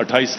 28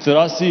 84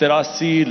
83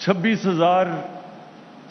26,000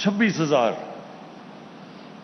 26,000।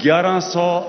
1100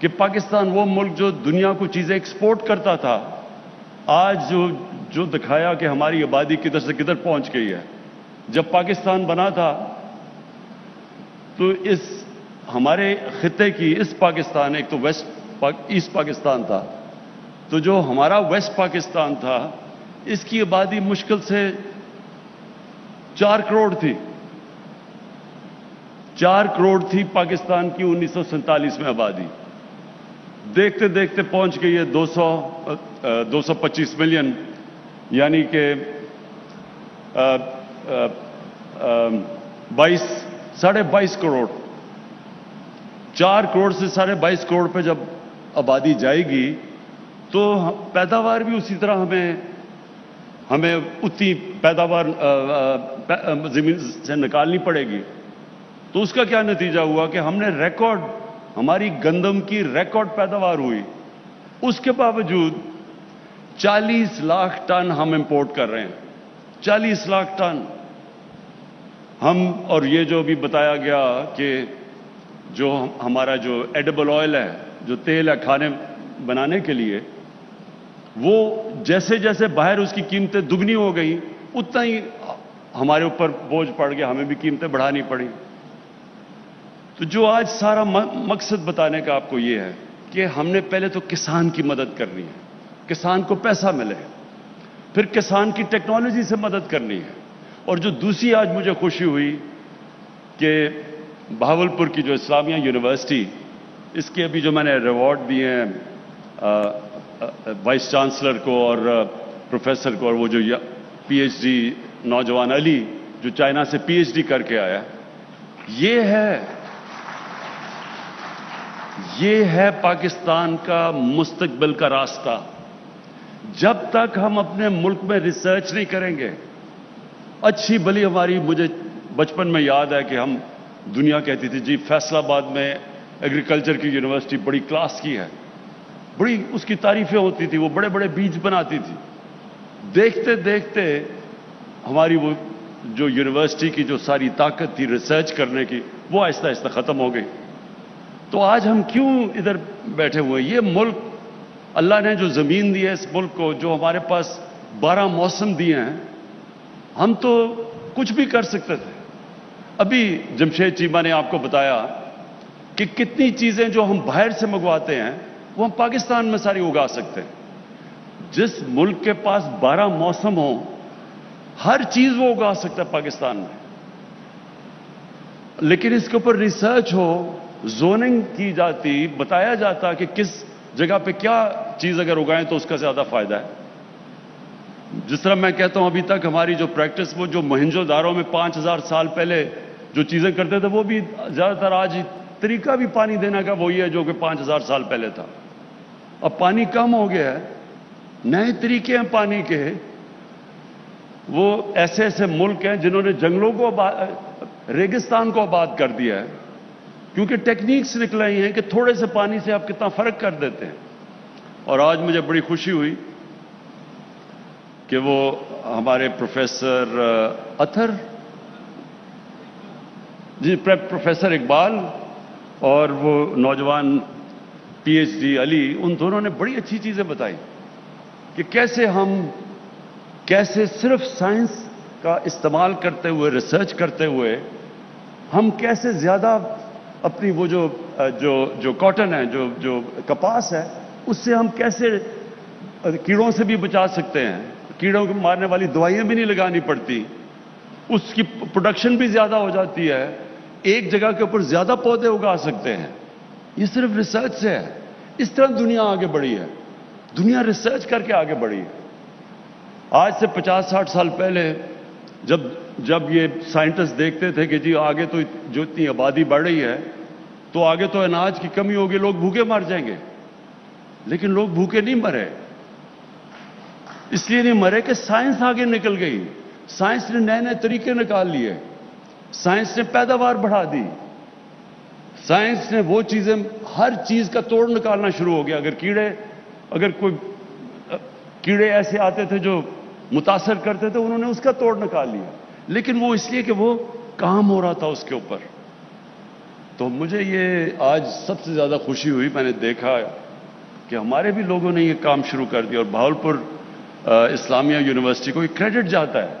کہ پاکستان وہ ملک جو دنیا کو چیزیں ایکسپورٹ کرتا تھا، آج جو دکھایا کہ ہماری آبادی کدھر سے کدھر پہنچ گئی ہے۔ جب پاکستان بنا تھا تو اس ہمارے خطے کی اس پاکستان، ایک تو ایسٹ پاکستان تھا، تو جو ہمارا ویسٹ پاکستان تھا اس کی آبادی مشکل سے 4 کروڑ تھی۔ 4 کروڑ تھی پاکستان کی 1947 میں آبادی، دیکھتے دیکھتے پہنچ گئی ہے 225 ملین، یعنی کہ 22.5 کروڑ۔ 4 کروڑ سے 22.5 کروڑ پہ جب آبادی جائے گی تو پیداوار بھی اسی طرح ہمیں اتنی پیداوار زمین سے نکالنی پڑے گی۔ تو اس کا کیا نتیجہ ہوا کہ ہم نے ریکارڈ، ہماری گندم کی ریکارڈ پیداوار ہوئی، اس کے باوجود 40 لاکھ ٹن ہم امپورٹ کر رہے ہیں۔ 40 لاکھ ٹن ہم، اور یہ جو بھی بتایا گیا کہ جو ہمارا جو ایڈیبل آئل ہے، جو تیل ہے کھانے بنانے کے لیے، وہ جیسے جیسے باہر اس کی قیمتیں دگنی ہو گئی اتنا ہی ہمارے اوپر بوجھ پڑ گیا، ہمیں بھی قیمتیں بڑھانی پڑی۔ تو جو آج سارا مقصد بتانے کا آپ کو یہ ہے کہ ہم نے پہلے تو کسان کی مدد کرنی ہے، کسان کو پیسہ ملے، پھر کسان کی ٹیکنالوجی سے مدد کرنی ہے۔ اور جو دوسری آج مجھے خوشی ہوئی کہ بہاولپور کی جو اسلامیہ یونیورسٹی، اس کے ابھی جو میں نے ریوارڈ دیے ہیں وائس چانسلر کو اور پروفیسر کو، اور وہ جو پی ایچ ڈی نوجوان علی جو چائنا سے پی ایچ ڈی کر کے آیا، یہ ہے پاکستان کا مستقبل کا راستہ۔ جب تک ہم اپنے ملک میں ریسرچ نہیں کریں گے، اچھی بلی ہماری، مجھے بچپن میں یاد ہے کہ ہم دنیا کہتی تھی جی فیصل آباد میں ایگریکلچر کی یونیورسٹی بڑی کلاس کی ہے، بڑی اس کی تعریفیں ہوتی تھی، وہ بڑے بڑے بیج بناتی تھی۔ دیکھتے دیکھتے ہماری وہ جو یونیورسٹی کی جو ساری طاقت تھی ریسرچ کرنے کی، وہ آہستہ آہستہ ختم ہو گئی۔ تو آج ہم کیوں ادھر بیٹھے ہوئے؟ یہ ملک، اللہ نے جو زمین دی ہے اس ملک کو، جو ہمارے پاس 12 موسم دیے ہیں، ہم تو کچھ بھی کر سکتے تھے۔ ابھی جمشید چیمہ نے آپ کو بتایا کہ کتنی چیزیں جو ہم باہر سے منگواتے ہیں وہ ہم پاکستان میں ساری اگا سکتے ہیں۔ جس ملک کے پاس 12 موسم ہوں، ہر چیز وہ اگا سکتا ہے پاکستان میں، لیکن اس کے اوپر ریسرچ ہو، زوننگ کی جاتی، بتایا جاتا کہ کس جگہ پہ کیا چیز اگر اگائیں تو اس کا زیادہ فائدہ ہے۔ جس طرح میں کہتا ہوں ابھی تک ہماری جو پریکٹس، وہ جو موہنجو دارو میں 5000 سال پہلے جو چیزیں کرتے تھے، وہ بھی زیادہ تر آج طریقہ بھی پانی دینے کا وہی ہے جو کہ 5000 سال پہلے تھا۔ اب پانی کم ہو گیا ہے، نئے طریقے ہیں پانی کے۔ وہ ایسے ایسے ملک ہیں جنہوں نے جنگلوں کو ریگستان کو آباد کر دیا ہے، کیونکہ ٹیکنیکس نکل رہی ہیں کہ تھوڑے سے پانی سے آپ کتنا فرق کر دیتے ہیں۔ اور آج مجھے بڑی خوشی ہوئی کہ وہ ہمارے پروفیسر اطہر جی، پروفیسر اقبال اور وہ نوجوان پی ایچ ڈی علی، ان دونوں نے بڑی اچھی چیزیں بتائی کہ کیسے صرف سائنس کا استعمال کرتے ہوئے، ریسرچ کرتے ہوئے، ہم کیسے زیادہ اپنی وہ جو کاٹن ہے، جو کپاس ہے، اس سے ہم کیسے کیڑوں سے بھی بچا سکتے ہیں، کیڑوں کو مارنے والی دوائیاں بھی نہیں لگانی پڑتی، اس کی پروڈکشن بھی زیادہ ہو جاتی ہے، ایک جگہ کے اوپر زیادہ پودے اگا سکتے ہیں۔ یہ صرف ریسرچ سے ہے۔ اس طرح دنیا آگے بڑھی ہے، دنیا ریسرچ کر کے آگے بڑھی ہے۔ آج سے 50-60 سال پہلے جب یہ سائنٹسٹ دیکھتے تھے کہ جی آگے تو جو اتنی آبادی بڑھ رہی ہے تو آگے تو اناج کی کمی ہوگی، لوگ بھوکے مر جائیں گے، لیکن لوگ بھوکے نہیں مرے۔ اس لیے نہیں مرے کہ سائنس آگے نکل گئی، سائنس نے نئے نئے طریقے نکال لیے، سائنس نے پیداوار بڑھا دی، سائنس نے وہ چیزیں، ہر چیز کا توڑ نکالنا شروع ہو گیا۔ اگر کوئی کیڑے ایسے آتے تھے جو متاثر کرتے تھے، انہوں نے اس کا توڑ نکال لیا، لیکن وہ اس لیے کہ وہ کام ہو رہا تھا اس کے اوپر۔ تو مجھے یہ آج سب سے زیادہ خوشی ہوئی، میں نے دیکھا کہ ہمارے بھی لوگوں نے یہ کام شروع کر دیا، اور بہاولپور اسلامیہ یونیورسٹی کو یہ کریڈٹ جاتا ہے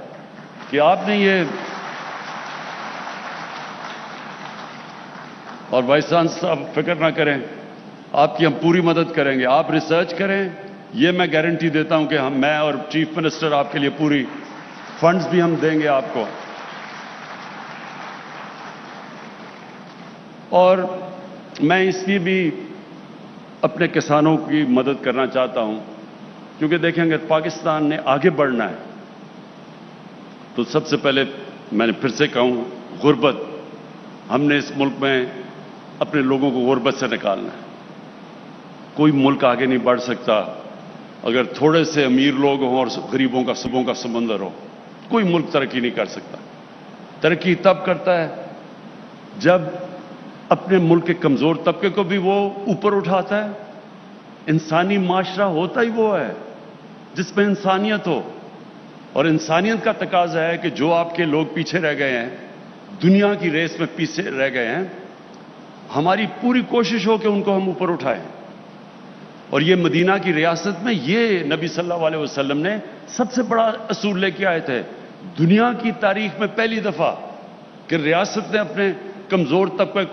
کہ آپ نے یہ، اور وائس چانسلر صاحب فکر نہ کریں، آپ کی ہم پوری مدد کریں گے، آپ ریسرچ کریں، یہ میں گارنٹی دیتا ہوں کہ میں اور چیف منسٹر آپ کے لیے پوری فنڈز بھی ہم دیں گے آپ کو۔ اور میں اس لیے بھی اپنے کسانوں کی مدد کرنا چاہتا ہوں، کیونکہ دیکھیں اگر پاکستان نے آگے بڑھنا ہے تو سب سے پہلے میں نے پھر سے کہوں، غربت، ہم نے اس ملک میں اپنے لوگوں کو غربت سے نکالنا ہے۔ کوئی ملک آگے نہیں بڑھ سکتا اگر تھوڑے سے امیر لوگ ہوں اور غریبوں کا صبوں کا سمندر ہو۔ کوئی ملک ترقی نہیں کر سکتا۔ ترقی تب کرتا ہے جب اپنے ملک کے کمزور طبقے کو بھی وہ اوپر اٹھاتا ہے۔ انسانی معاشرہ ہوتا ہی وہ ہے جس میں انسانیت ہو، اور انسانیت کا تقاضا ہے کہ جو آپ کے لوگ پیچھے رہ گئے ہیں، دنیا کی ریس میں پیچھے رہ گئے ہیں، ہماری پوری کوشش ہو کہ ان کو ہم اوپر اٹھائیں۔ اور یہ مدینہ کی ریاست میں یہ نبی صلی اللہ علیہ وسلم نے سب سے بڑا اصول لے کے آئے تھے، دنیا کی تاریخ میں پہلی دفعہ کہ ریاست نے اپنے کمزور طبقے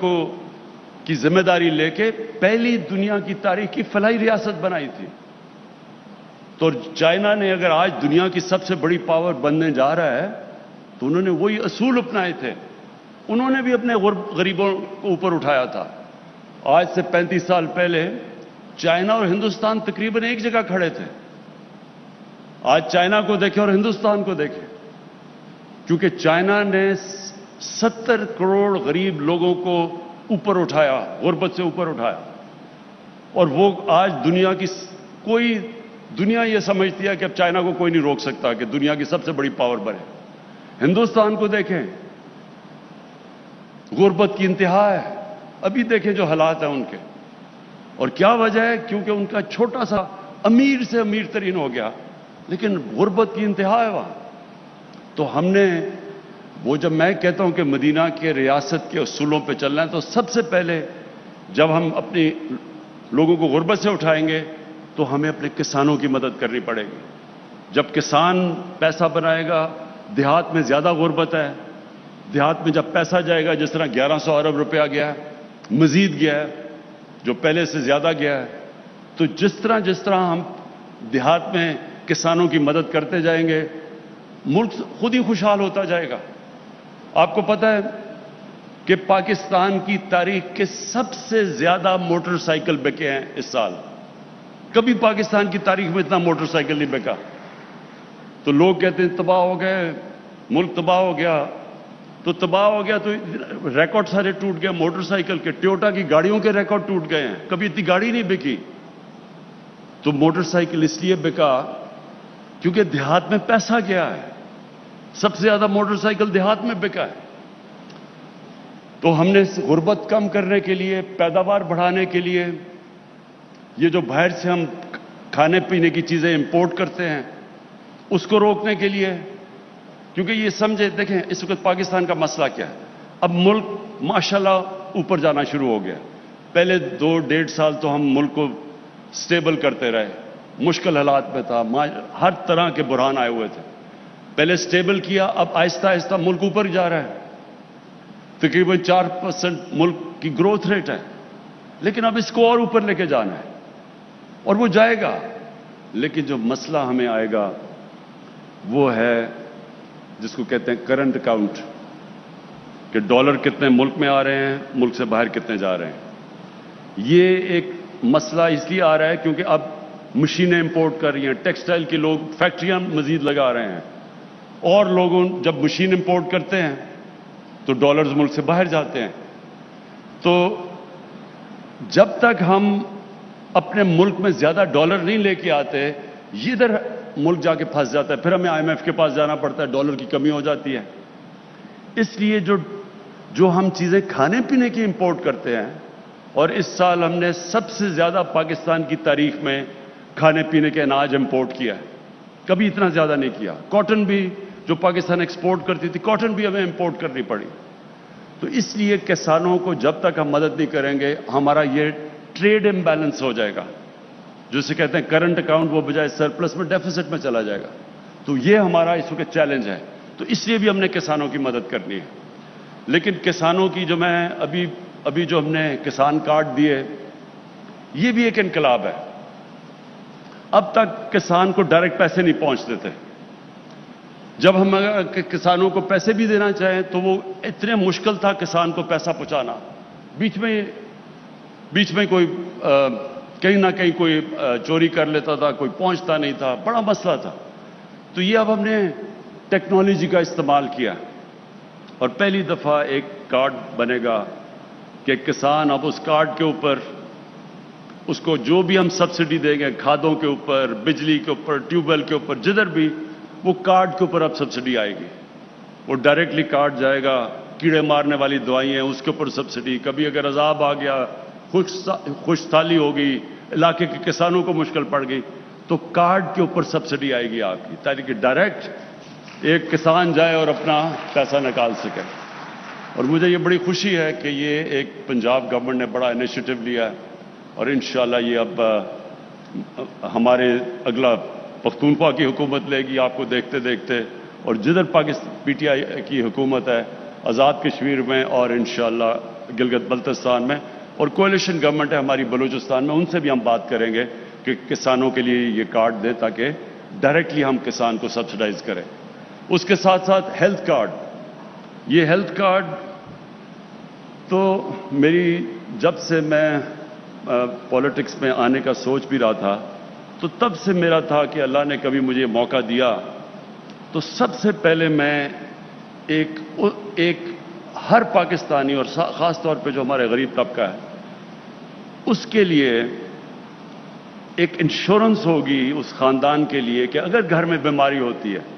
کی ذمہ داری لے کے پہلی دنیا کی تاریخ کی فلاحی ریاست بنائی تھی۔ تو چائنا نے اگر آج دنیا کی سب سے بڑی پاور بننے جا رہا ہے تو انہوں نے وہی اصول اپنائے تھے، انہوں نے بھی اپنے غریبوں کو اوپر اٹھایا تھا۔ آج سے 35 سال پہلے چائنا اور ہندوستان تقریباً ایک جگہ کھڑے تھے۔ آج چائنا کو دیکھیں اور ہندوستان کو دیکھیں، کیونکہ چائنا نے 70 کروڑ غریب لوگوں کو اوپر اٹھایا، غربت سے اوپر اٹھایا، اور وہ آج دنیا یہ سمجھتی ہے کہ اب چائنا کو کوئی نہیں روک سکتا کہ دنیا کی سب سے بڑی پاور بنے۔ ہندوستان کو دیکھیں، غربت کی انتہا ہے، ابھی دیکھیں جو حالات ہیں ان کے، اور کیا وجہ ہے؟ کیونکہ ان کا چھوٹا سا امیر سے امیر ترین ہو گیا، لیکن غربت کی انتہا ہے وہاں۔ تو ہم نے وہ، جب میں کہتا ہوں کہ مدینہ کے ریاست کے اصولوں پہ چلنا ہے، تو سب سے پہلے جب ہم اپنی لوگوں کو غربت سے اٹھائیں گے تو ہمیں اپنے کسانوں کی مدد کرنی پڑے گی۔ جب کسان پیسہ بنائے گا، دیہات میں زیادہ غربت ہے، دیہات میں جب پیسہ جائے گا، جس طرح 1100 ارب روپیہ گیا ہے، مزید گیا ہے، جو پہلے سے زیادہ گیا ہے، تو جس طرح ہم دیہات میں کسانوں کی مدد کرتے جائیں گے، ملک خود ہی خوشحال ہوتا جائے گا۔ آپ کو پتہ ہے کہ پاکستان کی تاریخ کے سب سے زیادہ موٹر سائیکل بکے ہیں اس سال۔ کبھی پاکستان کی تاریخ میں اتنا موٹر سائیکل نہیں بکا۔ تو لوگ کہتے ہیں تباہ ہو گئے، ملک تباہ ہو گیا، تو تباہ ہو گیا تو ریکارڈ سارے ٹوٹ گئے موٹر سائیکل کے، ٹویوٹا کی گاڑیوں کے ریکارڈ ٹوٹ گئے ہیں، کبھی اتنی گاڑی نہیں بکی۔ تو موٹر سائیکل اس لیے بکا کیونکہ دیہات میں پیسہ گیا ہے، سب سے زیادہ موٹر سائیکل دیہات میں بکا ہے۔ تو ہم نے غربت کم کرنے کے لیے، پیداوار بڑھانے کے لیے، یہ جو باہر سے ہم کھانے پینے کی چیزیں امپورٹ کرتے ہیں اس کو روکنے کے لیے، کیونکہ یہ سمجھے، دیکھیں اس وقت پاکستان کا مسئلہ کیا ہے، اب ملک ماشاءاللہ اوپر جانا شروع ہو گیا۔ پہلے 2-1.5 سال تو ہم ملک کو سٹیبل کرتے رہے، مشکل حالات میں تھا، ہر طرح کے بحران آئے ہوئے تھے، پہلے سٹیبل کیا، اب آہستہ آہستہ ملک اوپر جا رہا ہے، تقریباً 4% ملک کی گروتھ ریٹ ہے، لیکن اب اس کو اور اوپر لے کے جانا ہے، اور وہ جائے گا۔ لیکن جو مسئلہ ہمیں آئے گا وہ ہے جس کو کہتے ہیں کرنٹ اکاؤنٹ، کہ ڈالر کتنے ملک میں آ رہے ہیں، ملک سے باہر کتنے جا رہے ہیں۔ یہ ایک مسئلہ اس لیے آ رہا ہے کیونکہ اب مشینیں امپورٹ کر رہی ہیں، ٹیکسٹائل کی لوگ فیکٹریاں مزید لگا رہے ہیں، اور لوگوں جب مشین امپورٹ کرتے ہیں تو ڈالرز ملک سے باہر جاتے ہیں۔ تو جب تک ہم اپنے ملک میں زیادہ ڈالر نہیں لے کے آتے، یہ ادھر ملک جا کے پھنس جاتا ہے، پھر ہمیں IMF کے پاس جانا پڑتا ہے، ڈالر کی کمی ہو جاتی ہے۔ اس لیے جو ہم چیزیں کھانے پینے کی امپورٹ کرتے ہیں، اور اس سال ہم نے سب سے زیادہ پاکستان کی تاریخ میں کھانے پینے کے اناج امپورٹ کیا ہے، کبھی اتنا زیادہ نہیں کیا۔ کاٹن بھی جو پاکستان ایکسپورٹ کرتی تھی، کاٹن بھی ہمیں امپورٹ کرنی پڑی۔ تو اس لیے کسانوں کو جب تک ہم مدد نہیں کریں گے ہمارا یہ ٹریڈ امبیلنس ہو جائے گا، جسے کہتے ہیں کرنٹ اکاؤنٹ، وہ بجائے سرپلس میں ڈیفیسٹ میں چلا جائے گا۔ تو یہ ہمارا اس وقت چیلنج ہے، تو اس لیے بھی ہم نے کسانوں کی مدد کرنی ہے۔ لیکن کسانوں کی جو میں ابھی جو ہم نے کسان کارڈ دیے، یہ بھی ایک انقلاب ہے۔ اب تک کسان کو ڈائریکٹ پیسے نہیں پہنچتے تھے۔ جب ہم کسانوں کو پیسے بھی دینا چاہیں تو وہ اتنے مشکل تھا کسان کو پیسہ پہنچانا، بیچ میں کوئی کہیں نہ کہیں کوئی چوری کر لیتا تھا، کوئی پہنچتا نہیں تھا، بڑا مسئلہ تھا۔ تو یہ اب ہم نے ٹیکنالوجی کا استعمال کیا اور پہلی دفعہ ایک کارڈ بنے گا کہ کسان اب اس کارڈ کے اوپر اس کو جو بھی ہم سبسڈی دیں گے، کھادوں کے اوپر، بجلی کے اوپر، ٹیوب ویل کے اوپر، جدھر بھی، وہ کارڈ کے اوپر اب سبسڈی آئے گی۔ وہ ڈائریکٹلی کارڈ جائے گا، کیڑے مارنے والی دوائیں ہیں اس کے اوپر سبسڈی، کبھی اگر عذاب آ گیا، خشک سالی ہو گئی، علاقے کے کسانوں کو مشکل پڑ گئی، تو کارڈ کے اوپر سبسڈی آئے گی آپ کی، تاکہ ڈائریکٹ ایک کسان جائے اور اپنا پیسہ نکال سکے۔ اور مجھے یہ بڑی خوشی ہے کہ یہ ایک پنجاب گورنمنٹ نے بڑا انیشیٹو لیا ہے، اور انشاءاللہ یہ اب ہمارے اگلا پختونخوا کی حکومت لے گی، آپ کو دیکھتے دیکھتے، اور جدھر پی ٹی آئی کی حکومت ہے آزاد کشمیر میں اور انشاءاللہ گلگت بلتستان میں، اور کولیشن گورنمنٹ ہے ہماری بلوچستان میں، ان سے بھی ہم بات کریں گے کہ کسانوں کے لیے یہ کارڈ دیں تاکہ ڈائریکٹلی ہم کسان کو سبسڈائز کریں۔ اس کے ساتھ ساتھ ہیلتھ کارڈ، یہ ہیلتھ کارڈ تو میری جب سے میں پولیٹکس میں آنے کا سوچ بھی رہا تھا تو تب سے میرا تھا کہ اللہ نے کبھی مجھے موقع دیا تو سب سے پہلے میں ایک ہر پاکستانی اور خاص طور پہ جو ہمارے غریب طبقہ ہے اس کے لیے ایک انشورنس ہوگی اس خاندان کے لیے کہ اگر گھر میں بیماری ہوتی ہے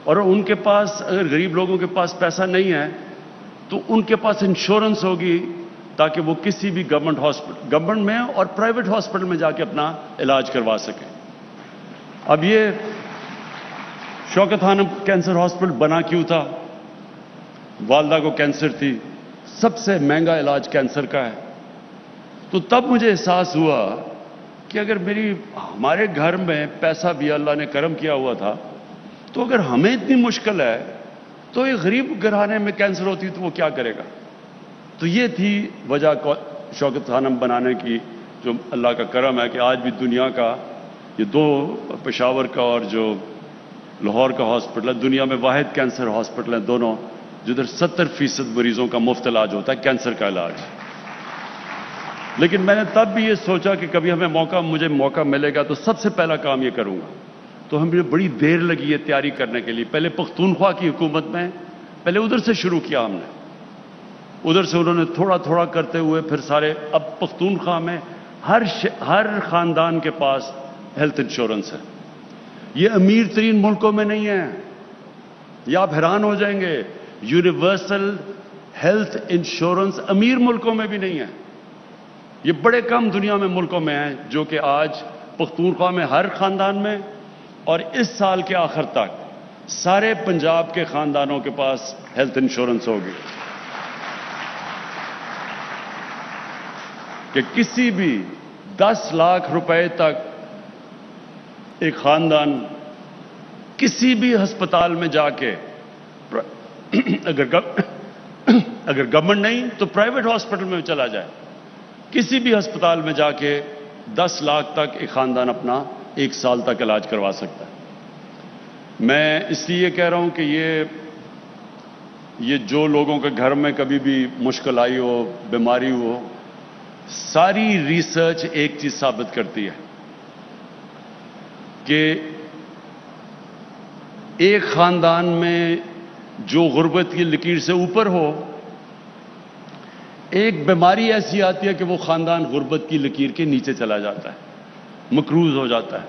اور ان کے پاس، اگر غریب لوگوں کے پاس پیسہ نہیں ہے تو ان کے پاس انشورنس ہوگی تاکہ وہ کسی بھی گورنمنٹ میں اور پرائیویٹ ہاسپٹل میں جا کے اپنا علاج کروا سکیں۔ اب یہ شوکت خانم کینسر ہاسپٹل بنا کیوں تھا؟ والدہ کو کینسر تھی، سب سے مہنگا علاج کینسر کا ہے۔ تو تب مجھے احساس ہوا کہ اگر ہمارے گھر میں پیسہ بھی اللہ نے کرم کیا ہوا تھا تو اگر ہمیں اتنی مشکل ہے تو ایک غریب گھرانے میں کینسر ہوتی تو وہ کیا کرے گا؟ تو یہ تھی وجہ شوکت خانم بنانے کی، جو اللہ کا کرم ہے کہ آج بھی دنیا کا یہ دو، پشاور کا اور جو لاہور کا ہاسپٹل ہے، دنیا میں واحد کینسر ہاسپٹل ہیں دونوں، جدھر 70% مریضوں کا مفت علاج ہوتا ہے، کینسر کا علاج۔ لیکن میں نے تب بھی یہ سوچا کہ کبھی مجھے موقع ملے گا تو سب سے پہلا کام یہ کروں گا۔ تو ہمیں بڑی دیر لگی ہے تیاری کرنے کے لیے۔ پہلے پختونخوا کی حکومت میں پہلے ادھر سے شروع کیا ہم نے، ادھر سے انہوں نے تھوڑا تھوڑا کرتے ہوئے پھر سارے، اب پختونخوا میں ہر خاندان کے پاس ہیلتھ انشورنس ہے۔ یہ امیر ترین ملکوں میں نہیں ہے، یہ آپ حیران ہو جائیں گے، یونیورسل ہیلتھ انشورنس امیر ملکوں میں بھی نہیں ہے۔ یہ بڑے کم دنیا میں ملکوں میں ہیں جو کہ آج پختونخوا میں ہر خاندان میں، اور اس سال کے آخر تک سارے پنجاب کے خاندانوں کے پاس ہیلتھ انشورنس ہوگی کہ کسی بھی 10 لاکھ روپے تک ایک خاندان کسی بھی ہسپتال میں جا کے، اگر گورنمنٹ نہیں تو پرائیویٹ ہاسپٹل میں چلا جائے، کسی بھی ہسپتال میں جا کے 10 لاکھ تک ایک خاندان اپنا 1 سال تک علاج کروا سکتا ہے۔ میں اس لیے کہہ رہا ہوں کہ یہ جو لوگوں کے گھر میں کبھی بھی مشکل آئی ہو، بیماری ہو، ساری ریسرچ ایک چیز ثابت کرتی ہے کہ ایک خاندان میں جو غربت کی لکیر سے اوپر ہو، ایک بیماری ایسی آتی ہے کہ وہ خاندان غربت کی لکیر کے نیچے چلا جاتا ہے، مقروض ہو جاتا ہے،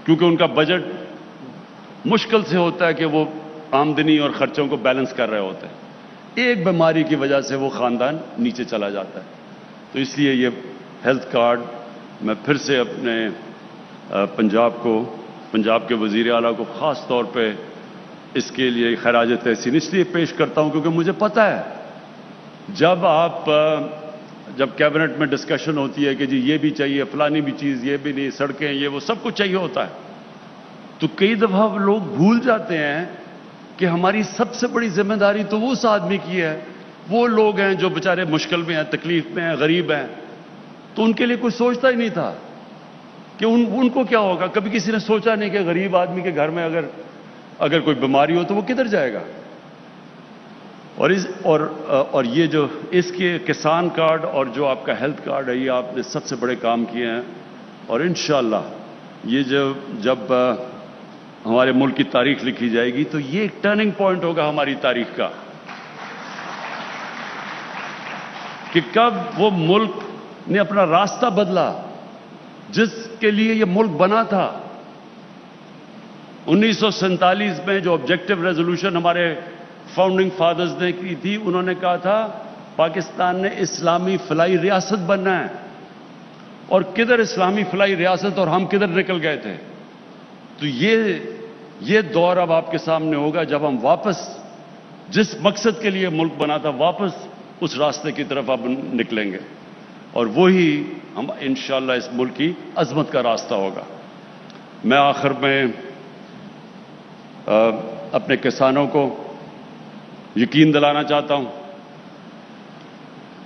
کیونکہ ان کا بجٹ مشکل سے ہوتا ہے کہ وہ آمدنی اور خرچوں کو بیلنس کر رہے ہوتے ہیں۔ ایک بیماری کی وجہ سے وہ خاندان نیچے چلا جاتا ہے۔ تو اس لیے یہ ہیلتھ کارڈ میں پھر سے اپنے پنجاب کے وزیر اعلیٰ کو خاص طور پہ اس کے لیے خراج تحسین اس لیے پیش کرتا ہوں کیونکہ مجھے پتہ ہے جب کیبنٹ میں ڈسکشن ہوتی ہے کہ جی یہ بھی چاہیے، فلانی بھی چیز، یہ بھی نہیں، سڑکیں، یہ وہ سب کچھ چاہیے ہوتا ہے، تو کئی دفعہ لوگ بھول جاتے ہیں کہ ہماری سب سے بڑی ذمہ داری تو اس آدمی کی ہے، وہ لوگ ہیں جو بیچارے مشکل میں ہیں، تکلیف میں ہیں، غریب ہیں، تو ان کے لیے کوئی سوچتا ہی نہیں تھا کہ ان کو کیا ہوگا. کبھی کسی نے سوچا نہیں کہ غریب آدمی کے گھر میں اگر کوئی بیماری ہو تو وہ کدھر جائے گا. اور یہ جو اس کے کسان کارڈ اور جو آپ کا ہیلتھ کارڈ ہے، یہ آپ نے سب سے بڑے کام کیے ہیں، اور انشاءاللہ یہ جب ہمارے ملک کی تاریخ لکھی جائے گی تو یہ ایک ٹرننگ پوائنٹ ہوگا ہماری تاریخ کا کہ کب وہ ملک نے اپنا راستہ بدلا جس کے لیے یہ ملک بنا تھا. 1947 میں جو آبجیکٹو ریزولوشن ہمارے فاؤنڈنگ فادرز نے کی تھی، انہوں نے کہا تھا پاکستان نے اسلامی فلاحی ریاست بننا ہے، اور کدھر اسلامی فلاحی ریاست اور ہم کدھر نکل گئے تھے. تو یہ دور اب آپ کے سامنے ہوگا جب ہم واپس جس مقصد کے لیے ملک بنا تھا واپس اس راستے کی طرف اب نکلیں گے، اور وہی ہم انشاءاللہ اس ملک کی عظمت کا راستہ ہوگا. میں آخر میں اپنے کسانوں کو یقین دلانا چاہتا ہوں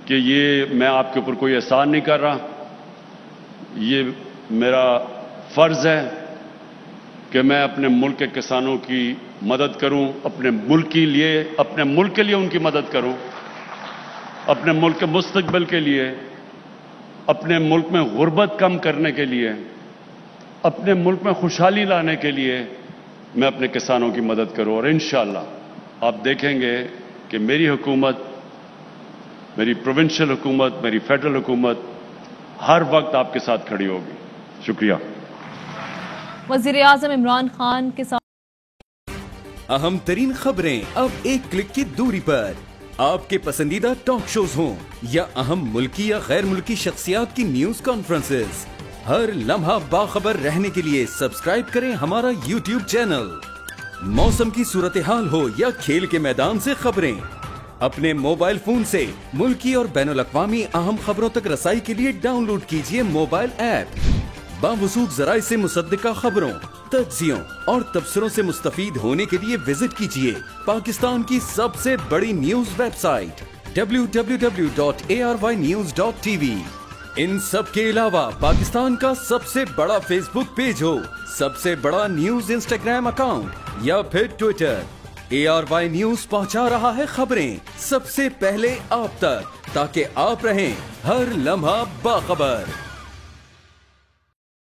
کہ یہ میں آپ کے اوپر کوئی احسان نہیں کر رہا، یہ میرا فرض ہے کہ میں اپنے ملک کے کسانوں کی مدد کروں، اپنے ملک کے لیے ان کی مدد کروں، اپنے ملک کے مستقبل کے لیے، اپنے ملک میں غربت کم کرنے کے لیے، اپنے ملک میں خوشحالی لانے کے لیے میں اپنے کسانوں کی مدد کروں. اور انشاءاللہ آپ دیکھیں گے کہ میری حکومت، میری پروونشل حکومت، میری فیڈرل حکومت ہر وقت آپ کے ساتھ کھڑی ہوگی. شکریہ. وزیر اعظم عمران خان کے ساتھ اہم ترین خبریں اب ایک کلک کی دوری پر. آپ کے پسندیدہ ٹاک شوز ہوں یا اہم ملکی یا غیر ملکی شخصیات کی نیوز کانفرنسز، ہر لمحہ باخبر رہنے کے لیے سبسکرائب کریں ہمارا یوٹیوب چینل. موسم کی صورتحال ہو یا کھیل کے میدان سے خبریں، اپنے موبائل فون سے ملکی اور بین الاقوامی اہم خبروں تک رسائی کے لیے ڈاؤن لوڈ کیجیے موبائل ایپ. باوثوق ذرائع سے مصدقہ خبروں، تجزیوں اور تبصروں سے مستفید ہونے کے لیے وزٹ کیجیے پاکستان کی سب سے بڑی نیوز ویب سائٹ www.arYnews.tv. ان سب کے علاوہ پاکستان کا سب سے بڑا فیس بک پیج ہو، سب سے بڑا نیوز انسٹاگرام اکاؤنٹ یا پھر ٹویٹر، ARY نیوز پہنچا رہا ہے خبریں سب سے پہلے آپ تک، تاکہ آپ رہیں ہر لمحہ باخبر.